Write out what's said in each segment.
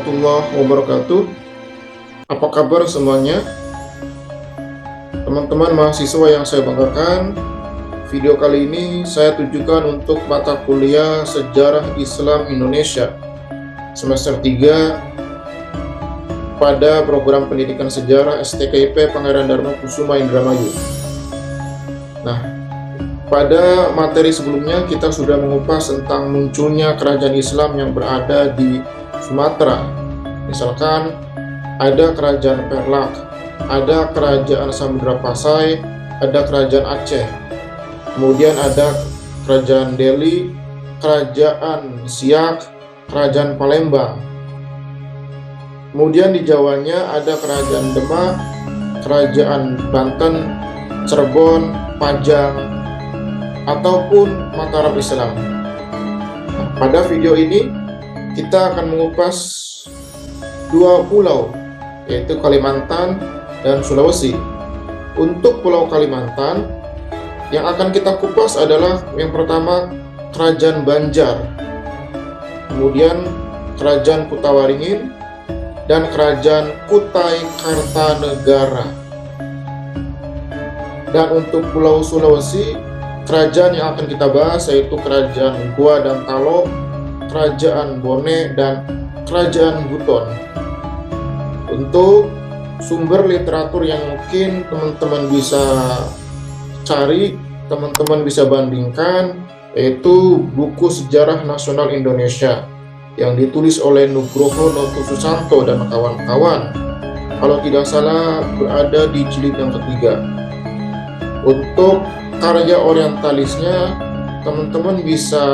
warahmatullahi wabarakatuh. Apa kabar semuanya? Teman-teman mahasiswa yang saya banggakan, video kali ini saya tujukan untuk mata kuliah Sejarah Islam Indonesia semester 3 pada program pendidikan sejarah STKIP Pangeran Darmakusuma Indramayu. Nah, pada materi sebelumnya kita sudah mengupas tentang munculnya kerajaan Islam yang berada di Sumatera. Misalkan ada kerajaan Perlak, ada kerajaan Samudra Pasai, ada kerajaan Aceh, kemudian ada kerajaan Delhi, kerajaan Siak, kerajaan Palembang. Kemudian di Jawanya ada kerajaan Demak, kerajaan Banten, Cirebon, Pajang, ataupun Mataram Islam. Nah, pada video ini kita akan mengupas dua pulau, yaitu Kalimantan dan Sulawesi. Untuk Pulau Kalimantan, yang akan kita kupas adalah yang pertama Kerajaan Banjar, kemudian Kerajaan Kutawaringin, dan Kerajaan Kutai Kartanegara. Dan untuk Pulau Sulawesi, kerajaan yang akan kita bahas yaitu Kerajaan Goa dan Talo, Kerajaan Bone, dan Kerajaan Buton. Untuk sumber literatur yang mungkin teman-teman bisa cari, teman-teman bisa bandingkan, yaitu buku Sejarah Nasional Indonesia yang ditulis oleh Nugroho Noto Susanto dan kawan-kawan. Kalau tidak salah berada di jilid yang ketiga. Untuk karya orientalisnya, teman-teman bisa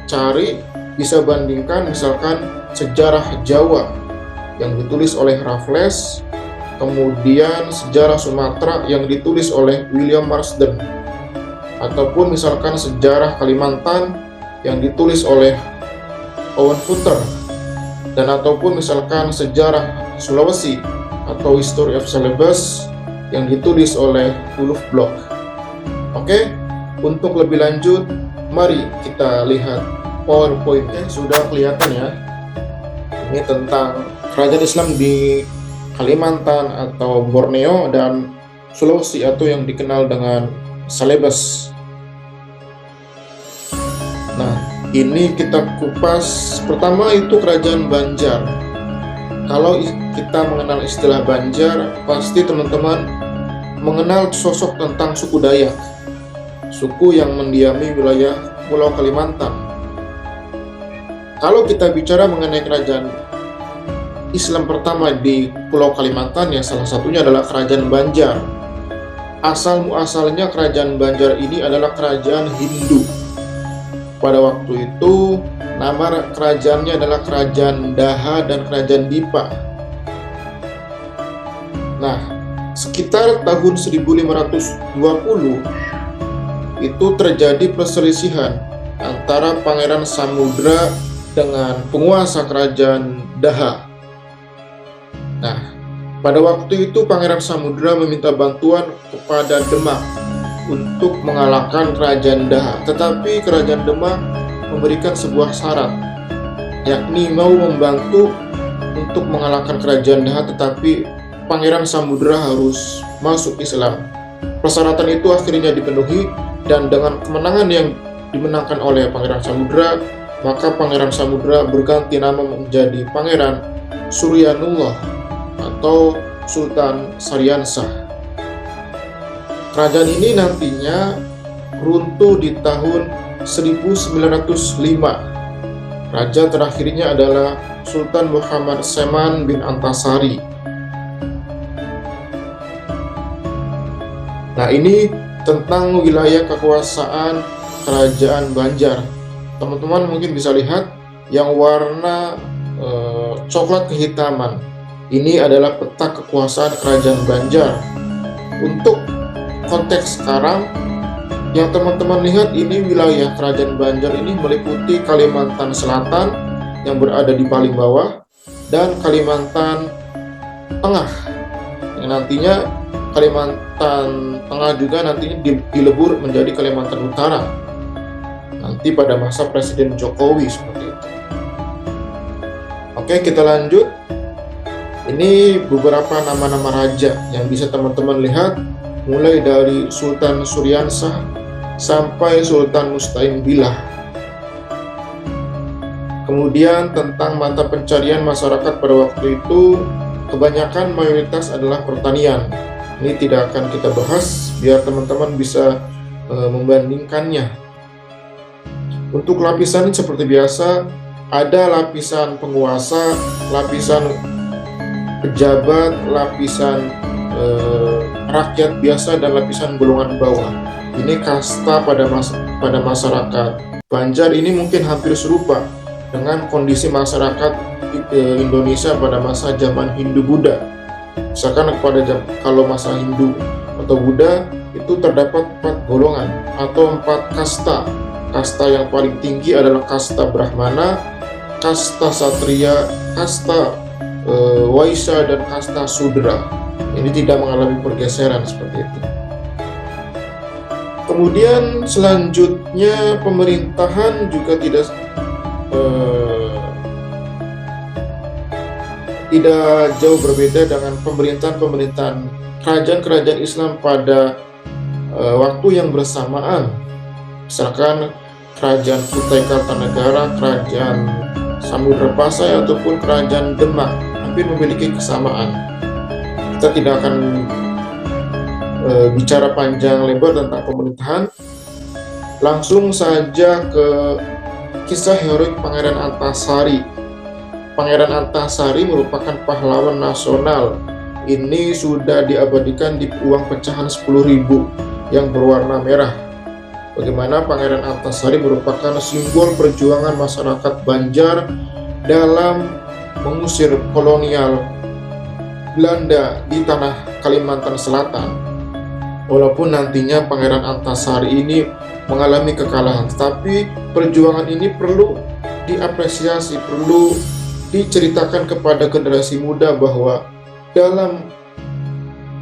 cari, bisa bandingkan misalkan Sejarah Jawa yang ditulis oleh Raffles, kemudian Sejarah Sumatera yang ditulis oleh William Marsden, ataupun misalkan Sejarah Kalimantan yang ditulis oleh Owen Futter, dan ataupun misalkan Sejarah Sulawesi atau History of Celebes yang ditulis oleh Uluf Blok. Oke, untuk lebih lanjut, mari kita lihat PowerPoint-nya. Sudah kelihatan ya, ini tentang kerajaan Islam di Kalimantan atau Borneo dan Sulawesi atau yang dikenal dengan Celebes. Nah, ini kita kupas. Pertama itu Kerajaan Banjar. Kalau kita mengenal istilah Banjar, pasti teman-teman mengenal sosok tentang suku Dayak, suku yang mendiami wilayah Pulau Kalimantan. Kalau kita bicara mengenai kerajaan Islam pertama di Pulau Kalimantan, ya salah satunya adalah Kerajaan Banjar. Asal-muasalnya kerajaan Banjar ini adalah kerajaan Hindu. Pada waktu itu nama kerajaannya adalah Kerajaan Daha dan Kerajaan Dipa. Nah, sekitar tahun 1520 itu terjadi perselisihan antara Pangeran Samudra dengan penguasa Kerajaan Daha. Nah, pada waktu itu Pangeran Samudra meminta bantuan kepada Demak untuk mengalahkan Kerajaan Daha, tetapi Kerajaan Demak memberikan sebuah syarat, yakni mau membantu untuk mengalahkan Kerajaan Daha, tetapi Pangeran Samudra harus masuk Islam. Persyaratan itu akhirnya dipenuhi, dan dengan kemenangan yang dimenangkan oleh Pangeran Samudra, maka Pangeran Samudra berganti nama menjadi Pangeran Suryanullah atau Sultan Syariansah. Kerajaan ini nantinya runtuh di tahun 1905. Raja terakhirnya adalah Sultan Muhammad Seman bin Antasari. Nah, ini tentang wilayah kekuasaan Kerajaan Banjar. Teman-teman mungkin bisa lihat yang warna coklat kehitaman. Ini adalah peta kekuasaan Kerajaan Banjar. Untuk konteks sekarang, yang teman-teman lihat ini wilayah Kerajaan Banjar ini meliputi Kalimantan Selatan yang berada di paling bawah dan Kalimantan Tengah yang nantinya Kalimantan Tengah juga nantinya dilebur menjadi Kalimantan Utara nanti pada masa Presiden Jokowi seperti itu. Oke, kita lanjut. Ini beberapa nama-nama raja yang bisa teman-teman lihat, mulai dari Sultan Suryansah sampai Sultan Musta'in Billah. Kemudian tentang mata pencarian masyarakat pada waktu itu, kebanyakan mayoritas adalah pertanian. Ini tidak akan kita bahas, biar teman-teman bisa membandingkannya. Untuk lapisan seperti biasa, ada lapisan penguasa, lapisan pejabat, lapisan rakyat biasa, dan lapisan golongan bawah. Ini kasta pada masyarakat Banjar. Ini mungkin hampir serupa dengan kondisi masyarakat Indonesia pada masa zaman Hindu-Buddha. Misalkan kalau masa Hindu atau Buddha itu terdapat 4 golongan atau 4 kasta. Kasta yang paling tinggi adalah kasta Brahmana, kasta Satria, kasta Waisya, dan kasta Sudra. Ini tidak mengalami pergeseran seperti itu. Kemudian selanjutnya pemerintahan juga tidak jauh berbeda dengan pemerintahan kerajaan-kerajaan Islam pada waktu yang bersamaan. Misalkan kerajaan Kutai Kartanegara, kerajaan Samudra Pasai, ataupun kerajaan Demak, hampir memiliki kesamaan. Kita tidak akan bicara panjang lebar tentang pemerintahan. Langsung saja ke kisah heroik Pangeran Antasari. Pangeran Antasari merupakan pahlawan nasional. Ini sudah diabadikan di uang pecahan 10.000 yang berwarna merah. Bagaimana Pangeran Antasari merupakan simbol perjuangan masyarakat Banjar dalam mengusir kolonial Belanda di tanah Kalimantan Selatan. Walaupun nantinya Pangeran Antasari ini mengalami kekalahan, tapi perjuangan ini perlu diapresiasi, perlu diceritakan kepada generasi muda bahwa dalam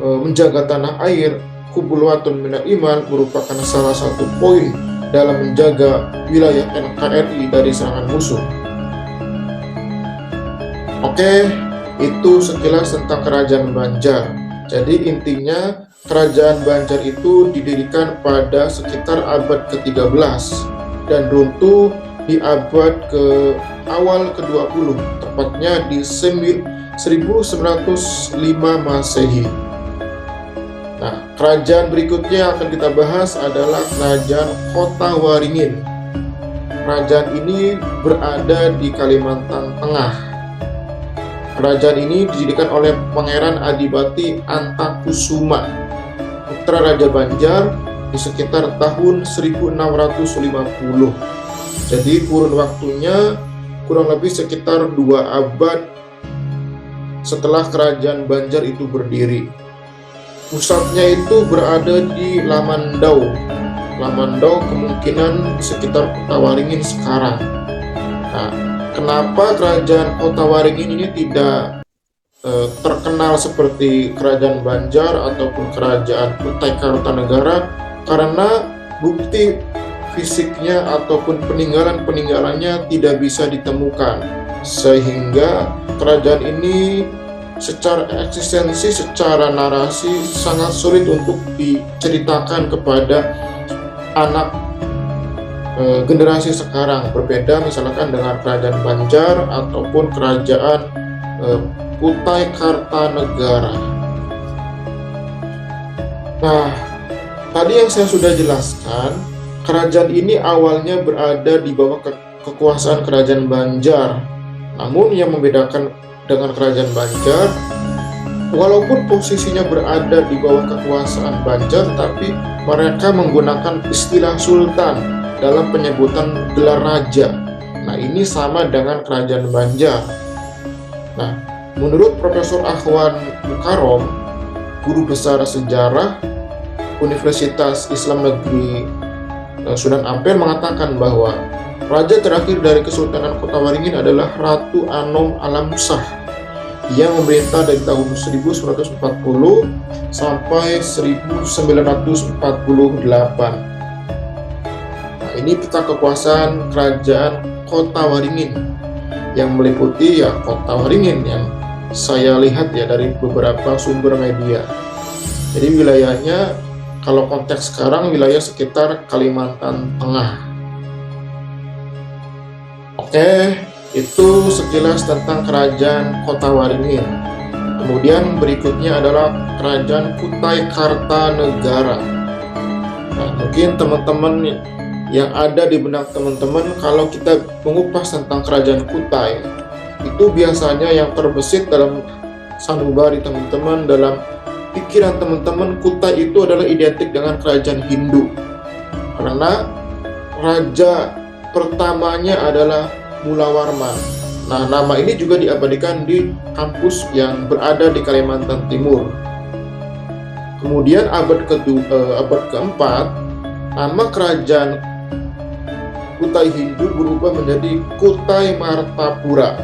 menjaga tanah air, Khubulwatun Minal Iman merupakan salah satu poin dalam menjaga wilayah NKRI dari serangan musuh. Oke, itu sekilas tentang Kerajaan Banjar. Jadi intinya Kerajaan Banjar itu didirikan pada sekitar abad ke-13 dan runtuh di abad awal ke-20, tepatnya di 1905 Masehi. Nah, kerajaan berikutnya yang akan kita bahas adalah Kerajaan Kota Waringin. Kerajaan ini berada di Kalimantan Tengah. Kerajaan ini didirikan oleh Pangeran Adipati Antakusuma, putra Raja Banjar, di sekitar tahun 1650. Jadi kurun waktunya kurang lebih sekitar 2 abad setelah Kerajaan Banjar itu berdiri. Pusatnya itu berada di Lamandau. Lamandau kemungkinan sekitar Kota Waringin sekarang. Nah, kenapa Kerajaan Kota Waringin ini tidak terkenal seperti Kerajaan Banjar ataupun Kerajaan Kutai Kartanegara? Karena bukti fisiknya ataupun peninggalannya tidak bisa ditemukan, sehingga kerajaan ini secara eksistensi, secara narasi sangat sulit untuk diceritakan kepada anak generasi sekarang. Berbeda misalkan dengan Kerajaan Banjar ataupun Kerajaan Kutai Kartanegara. Nah, tadi yang saya sudah jelaskan, kerajaan ini awalnya berada di bawah kekuasaan Kerajaan Banjar. Namun yang membedakan dengan Kerajaan Banjar, walaupun posisinya berada di bawah kekuasaan Banjar, tapi mereka menggunakan istilah sultan dalam penyebutan gelar raja. Nah, ini sama dengan Kerajaan Banjar. Nah, menurut Profesor Akhwan Mukarrom, guru besar sejarah Universitas Islam Negeri Sunan Ampel, mengatakan bahwa raja terakhir dari Kesultanan Kota Waringin adalah Ratu Anom Alamsah yang memerintah dari tahun 1940 sampai 1948. Nah, ini peta kekuasaan Kerajaan Kota Waringin. yang meliputi ya Kota Waringin yang saya lihat ya dari beberapa sumber media. Jadi wilayahnya kalau konteks sekarang wilayah sekitar Kalimantan Tengah. Oke, itu sekilas tentang Kerajaan Kota Waringin. Kemudian berikutnya adalah Kerajaan Kutai Kartanegara. Nah, mungkin teman-teman yang ada di benak teman-teman kalau kita mengupas tentang Kerajaan Kutai, itu biasanya yang terbesit dalam sanubari teman-teman, dalam pikiran teman-teman, Kutai itu adalah identik dengan kerajaan Hindu. Karena raja pertamanya adalah Mulawarman. Nah, nama ini juga diabadikan di kampus yang berada di Kalimantan Timur. Kemudian abad keempat, nama kerajaan Kutai Hindu berubah menjadi Kutai Martapura.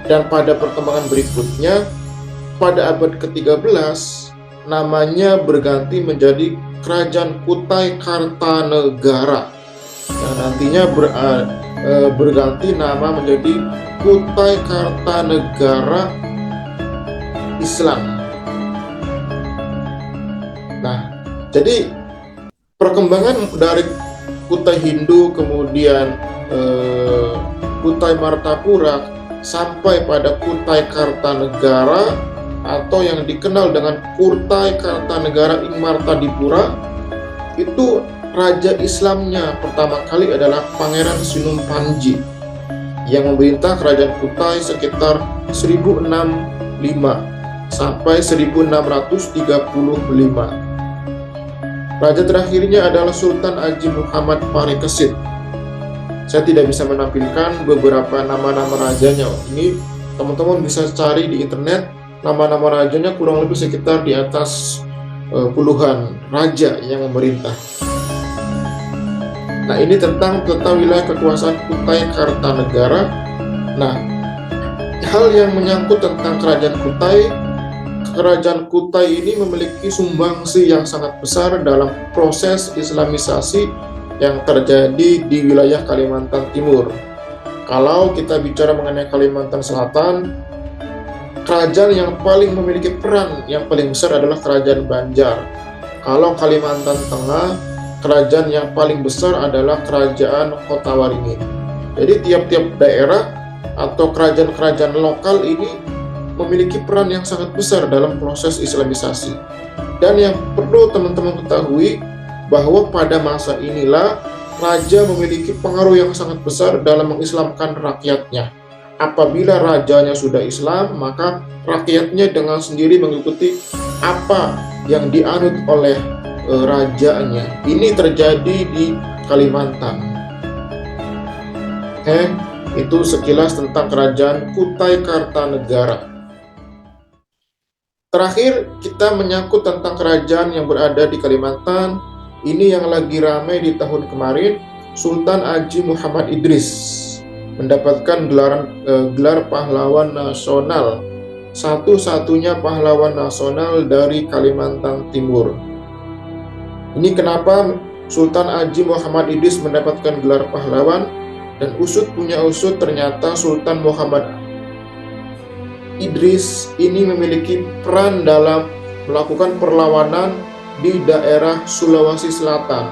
Dan pada perkembangan berikutnya, pada abad ke-13, namanya berganti menjadi Kerajaan Kutai Kartanegara. Yang nantinya berganti nama menjadi Kutai Kartanegara Islam. Nah, jadi perkembangan dari Kutai Hindu, kemudian Kutai Martapura, sampai pada Kutai Kartanegara atau yang dikenal dengan Kutai Kartanegara ing Martadipura, itu raja Islamnya pertama kali adalah Pangeran Sinumpanji yang memerintah kerajaan Kutai sekitar 1065 sampai 1635. Raja terakhirnya adalah Sultan Haji Muhammad Parikesit. Saya tidak bisa menampilkan beberapa nama-nama rajanya. Ini teman-teman bisa cari di internet, nama-nama rajanya kurang lebih sekitar di atas puluhan raja yang memerintah. Nah, ini tentang wilayah kekuasaan Kutai Kartanegara. Nah, hal yang menyangkut tentang Kerajaan Kutai ini memiliki sumbangsi yang sangat besar dalam proses Islamisasi yang terjadi di wilayah Kalimantan Timur. Kalau kita bicara mengenai Kalimantan Selatan, kerajaan yang paling memiliki peran yang paling besar adalah Kerajaan Banjar. Kalau Kalimantan Tengah, kerajaan yang paling besar adalah Kerajaan Kota Waringin. Jadi tiap-tiap daerah atau kerajaan-kerajaan lokal ini memiliki peran yang sangat besar dalam proses Islamisasi. Dan yang perlu teman-teman ketahui bahwa pada masa inilah raja memiliki pengaruh yang sangat besar dalam mengislamkan rakyatnya. Apabila rajanya sudah Islam, maka rakyatnya dengan sendiri mengikuti apa yang dianut oleh rajanya. Ini terjadi di Kalimantan. Itu sekilas tentang Kerajaan Kutai Kartanegara. Terakhir, kita menyangkut tentang kerajaan yang berada di Kalimantan. Ini yang lagi ramai di tahun kemarin, Sultan Haji Muhammad Idris mendapatkan gelar pahlawan nasional, satu-satunya pahlawan nasional dari Kalimantan Timur. Ini kenapa Sultan Haji Muhammad Idris mendapatkan gelar pahlawan, dan usut punya usut ternyata Sultan Muhammad Idris ini memiliki peran dalam melakukan perlawanan di daerah Sulawesi Selatan.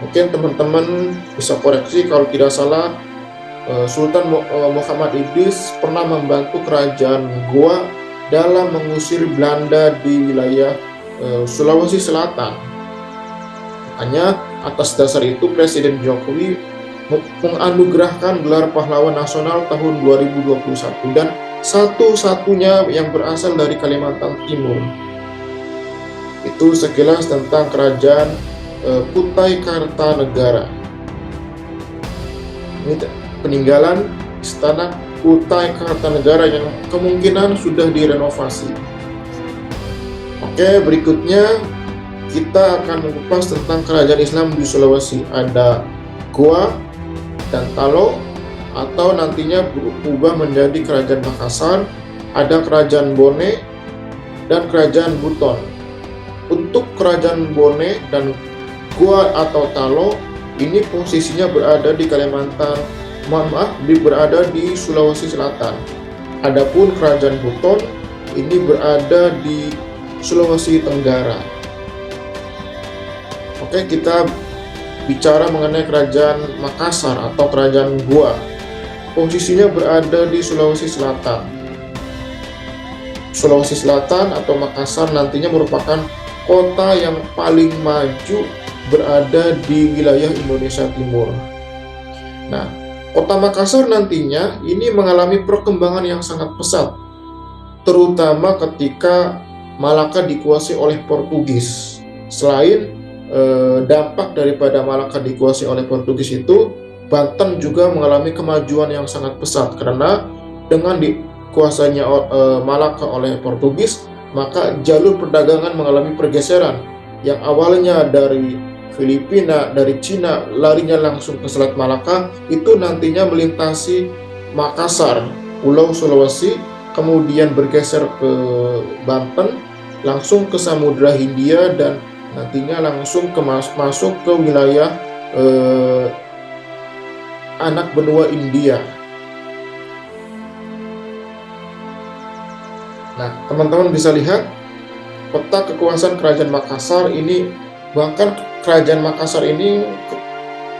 Mungkin teman-teman bisa koreksi kalau tidak salah, Sultan Muhammad Idris pernah membantu kerajaan Goa dalam mengusir Belanda di wilayah Sulawesi Selatan. Hanya atas dasar itu Presiden Jokowi menganugerahkan gelar pahlawan nasional tahun 2021 dan satu-satunya yang berasal dari Kalimantan Timur. Itu sekilas tentang Kerajaan Kutai Kartanegara. Ini peninggalan Istana Kutai Kartanegara yang kemungkinan sudah direnovasi. Oke, berikutnya kita akan mengupas tentang kerajaan Islam di Sulawesi. Ada Goa dan Talo, atau nantinya berubah menjadi Kerajaan Makassar. Ada Kerajaan Bone dan Kerajaan Buton. Untuk Kerajaan Bone dan Goa atau Talo, ini posisinya berada di Kalimantan berada di Sulawesi Selatan. Adapun Kerajaan Buton ini berada di Sulawesi Tenggara. Oke, kita bicara mengenai Kerajaan Makassar atau Kerajaan Goa. Posisinya berada di Sulawesi Selatan. Sulawesi Selatan atau Makassar nantinya merupakan kota yang paling maju berada di wilayah Indonesia Timur. Nah, kota Makassar nantinya ini mengalami perkembangan yang sangat pesat, terutama ketika Malaka dikuasai oleh Portugis. Selain dampak daripada Malaka dikuasai oleh Portugis itu, Banten juga mengalami kemajuan yang sangat pesat karena dengan dikuasainya Malaka oleh Portugis, maka jalur perdagangan mengalami pergeseran yang awalnya dari Filipina, dari Cina, larinya langsung ke Selat Malaka, itu nantinya melintasi Makassar, Pulau Sulawesi, kemudian bergeser ke Banten, langsung ke Samudra Hindia, dan nantinya langsung masuk ke wilayah anak benua India. Nah, teman-teman bisa lihat peta kekuasaan Kerajaan Makassar ini, bahkan Kerajaan Makassar ini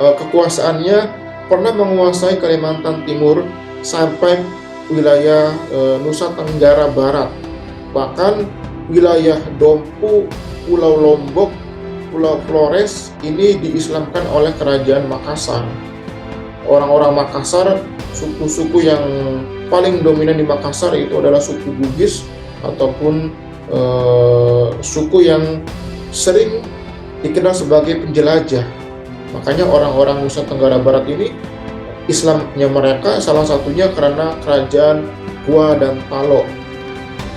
kekuasaannya pernah menguasai Kalimantan Timur sampai wilayah Nusa Tenggara Barat. Bahkan wilayah Dompu, Pulau Lombok, Pulau Flores ini diislamkan oleh Kerajaan Makassar. Orang-orang Makassar, suku-suku yang paling dominan di Makassar itu adalah suku Bugis ataupun suku yang sering dikenal sebagai penjelajah. Makanya orang-orang Nusa Tenggara Barat ini Islamnya mereka salah satunya karena Kerajaan Goa dan Talo.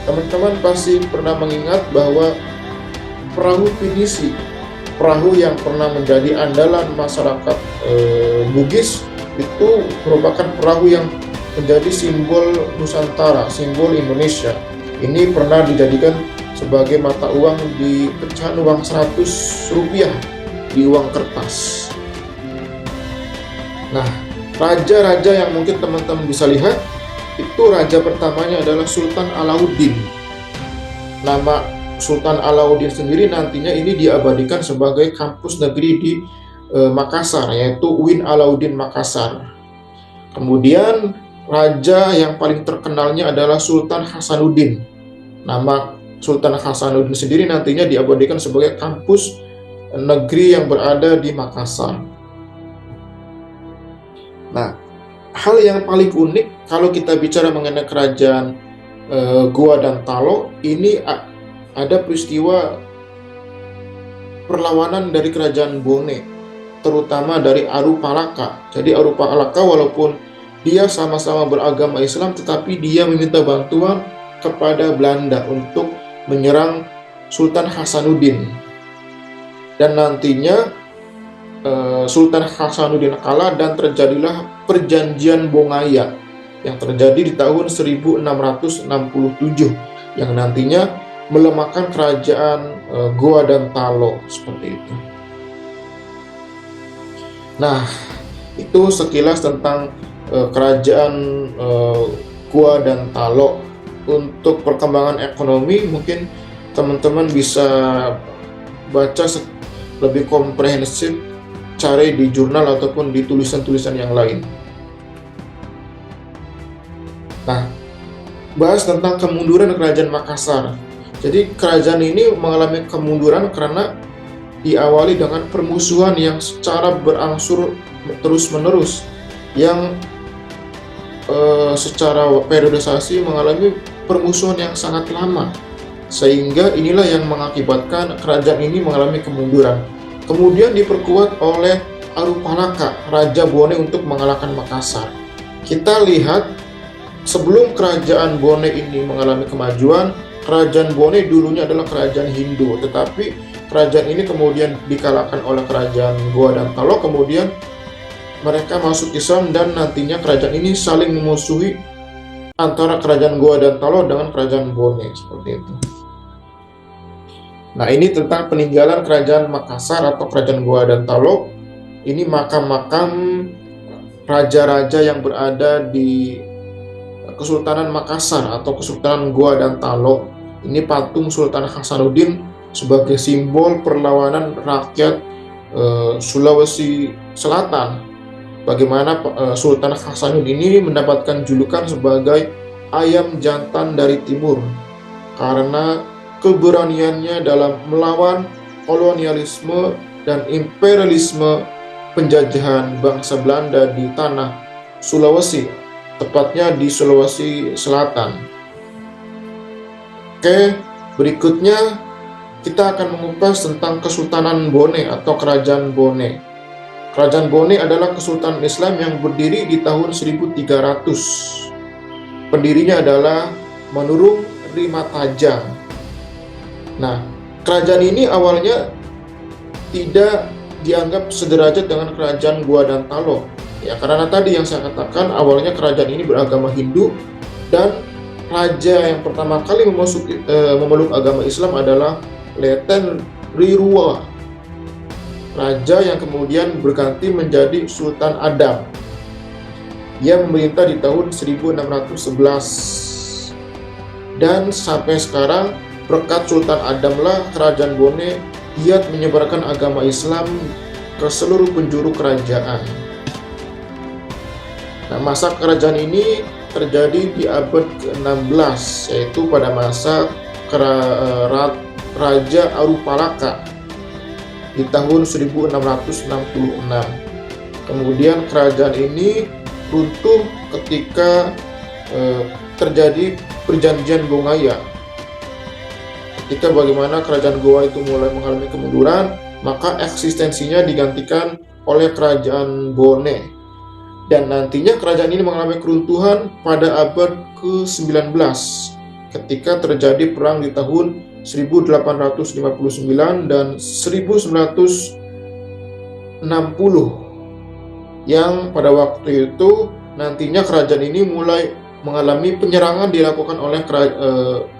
Teman-teman pasti pernah mengingat bahwa perahu pinisi, perahu yang pernah menjadi andalan masyarakat Bugis, itu merupakan perahu yang menjadi simbol Nusantara, simbol Indonesia. Ini pernah dijadikan sebagai mata uang di pecahan uang 100 rupiah di uang kertas. Nah, raja-raja yang mungkin teman-teman bisa lihat, itu raja pertamanya adalah Sultan Alauddin. Nama Sultan Alauddin sendiri nantinya ini diabadikan sebagai kampus negeri di Makassar, yaitu UIN Alauddin Makassar. Kemudian raja yang paling terkenalnya adalah Sultan Hasanuddin. Nama Sultan Hasanuddin sendiri nantinya diabadikan sebagai kampus negeri yang berada di Makassar. Nah, hal yang paling unik kalau kita bicara mengenai Kerajaan Goa dan Talo, ini ada peristiwa perlawanan dari Kerajaan Bone, terutama dari Arupalaka. Jadi Arupalaka walaupun dia sama-sama beragama Islam, tetapi dia meminta bantuan kepada Belanda untuk menyerang Sultan Hasanuddin. Dan nantinya Sultan Hasanuddin kalah dan terjadilah Perjanjian Bongaya yang terjadi di tahun 1667 yang nantinya melemahkan Kerajaan Goa dan Talo seperti itu. Nah, itu sekilas tentang Kerajaan Goa dan Talo. Untuk perkembangan ekonomi mungkin teman-teman bisa baca lebih komprehensif, cari di jurnal ataupun di tulisan-tulisan yang lain. Nah, bahas tentang kemunduran Kerajaan Makassar. Jadi kerajaan ini mengalami kemunduran karena diawali dengan permusuhan yang secara berangsur terus-menerus, yang secara periodisasi mengalami permusuhan yang sangat lama, sehingga inilah yang mengakibatkan kerajaan ini mengalami kemunduran. Kemudian diperkuat oleh Arupalaka, Raja Bone, untuk mengalahkan Makassar. Kita lihat sebelum Kerajaan Bone ini mengalami kemajuan, Kerajaan Bone dulunya adalah kerajaan Hindu, tetapi kerajaan ini kemudian dikalahkan oleh Kerajaan Goa dan Talo, kemudian mereka masuk Islam dan nantinya kerajaan ini saling memusuhi antara Kerajaan Goa dan Talo dengan Kerajaan Bone seperti itu. Nah, ini tentang peninggalan Kerajaan Makassar atau Kerajaan Goa dan Talo. Ini makam-makam raja-raja yang berada di Kesultanan Makassar atau Kesultanan Goa dan Talo. Ini patung Sultan Hasanuddin sebagai simbol perlawanan rakyat Sulawesi Selatan. Bagaimana Sultan Hasanuddin ini mendapatkan julukan sebagai ayam jantan dari timur karena keberaniannya dalam melawan kolonialisme dan imperialisme penjajahan bangsa Belanda di tanah Sulawesi, tepatnya di Sulawesi Selatan. Oke, berikutnya kita akan mengupas tentang Kesultanan Bone atau Kerajaan Bone. Kerajaan Bone adalah kesultanan Islam yang berdiri di tahun 1300. Pendirinya adalah Manurung Rimatajang. Nah, kerajaan ini awalnya tidak dianggap sederajat dengan kerajaan Goa dan Talo. Ya, karena tadi yang saya katakan awalnya kerajaan ini beragama Hindu dan raja yang pertama kali memeluk agama Islam adalah Leten Rirua. Raja yang kemudian berganti menjadi Sultan Adam. Ia memerintah di tahun 1611. Dan sampai sekarang berkat Sultan Adamlah kerajaan Bone giat menyebarkan agama Islam ke seluruh penjuru kerajaan. Nah, masa kerajaan ini terjadi di abad ke-16, yaitu pada masa Raja Arupalaka di tahun 1666. Kemudian kerajaan ini runtuh ketika terjadi perjanjian Bongaya. Ketika bagaimana kerajaan Goa itu mulai mengalami kemunduran, maka eksistensinya digantikan oleh kerajaan Bone. Dan nantinya kerajaan ini mengalami keruntuhan pada abad ke-19 ketika terjadi perang di tahun 1859 dan 1960, yang pada waktu itu nantinya kerajaan ini mulai mengalami penyerangan dilakukan oleh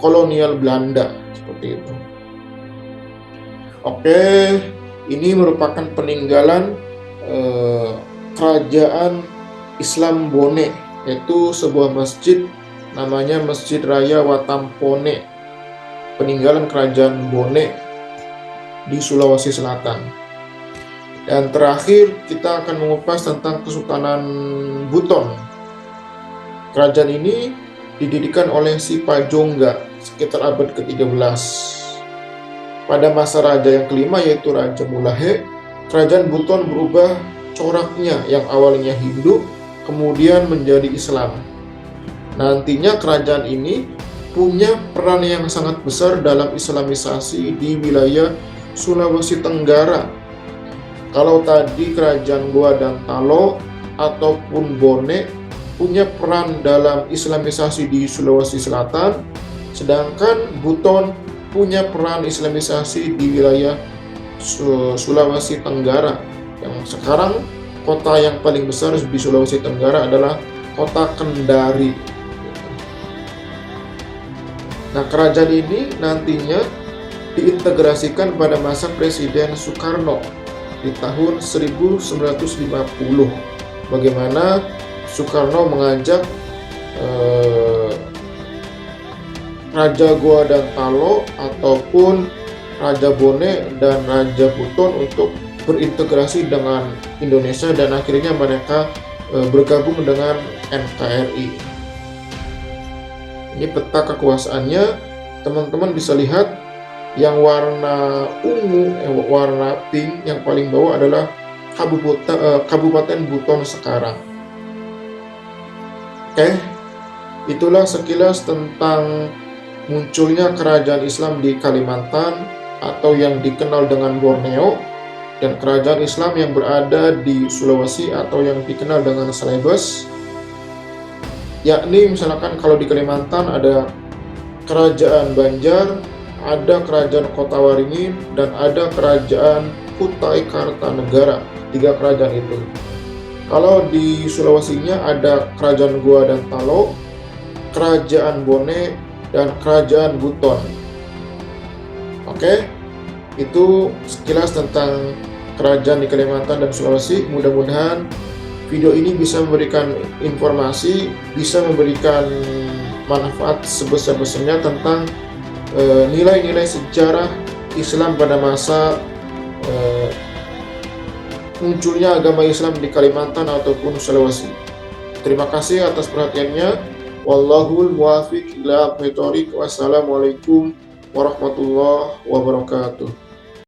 kolonial Belanda, seperti itu. Oke, ini merupakan peninggalan kerajaan Islam Bone, yaitu sebuah masjid namanya Masjid Raya Watampone, peninggalan kerajaan Bone di Sulawesi Selatan. Dan terakhir kita akan mengupas tentang Kesultanan Buton. Kerajaan ini didirikan oleh si Pajongga sekitar abad ke-13. Pada masa raja yang kelima yaitu Raja Mulahe, kerajaan Buton berubah coraknya yang awalnya Hindu kemudian menjadi Islam. Nantinya kerajaan ini punya peran yang sangat besar dalam Islamisasi di wilayah Sulawesi Tenggara. Kalau tadi kerajaan Goa dan Talo ataupun Bone punya peran dalam Islamisasi di Sulawesi Selatan, sedangkan Buton punya peran Islamisasi di wilayah Sulawesi Tenggara. Yang sekarang kota yang paling besar di Sulawesi Tenggara adalah kota Kendari. Nah, kerajaan ini nantinya diintegrasikan pada masa Presiden Soekarno di tahun 1950. Bagaimana Soekarno mengajak Raja Goa dan Talo ataupun Raja Bone dan Raja Buton untuk berintegrasi dengan Indonesia dan akhirnya mereka bergabung dengan NKRI. Ini peta kekuasaannya, teman-teman bisa lihat yang warna ungu, warna pink yang paling bawah adalah Kabupaten Buton sekarang. Oke, itulah sekilas tentang munculnya kerajaan Islam di Kalimantan atau yang dikenal dengan Borneo, dan kerajaan Islam yang berada di Sulawesi atau yang dikenal dengan Celebes. Yakni misalkan kalau di Kalimantan ada kerajaan Banjar, ada kerajaan Kota Waringin, dan ada kerajaan Kutai Kartanegara. 3 kerajaan itu. Kalau di Sulawesinya ada kerajaan Goa dan Talo, kerajaan Bone, dan kerajaan Buton. Oke, itu sekilas tentang kerajaan di Kalimantan dan Sulawesi. Mudah-mudahan video ini bisa memberikan informasi, bisa memberikan manfaat sebesar-besarnya tentang nilai-nilai sejarah Islam pada masa munculnya agama Islam di Kalimantan ataupun Sulawesi. Terima kasih atas perhatiannya. Wallahul muwaffiq ila aqwamit thoriq. Wassalamualaikum warahmatullahi wabarakatuh.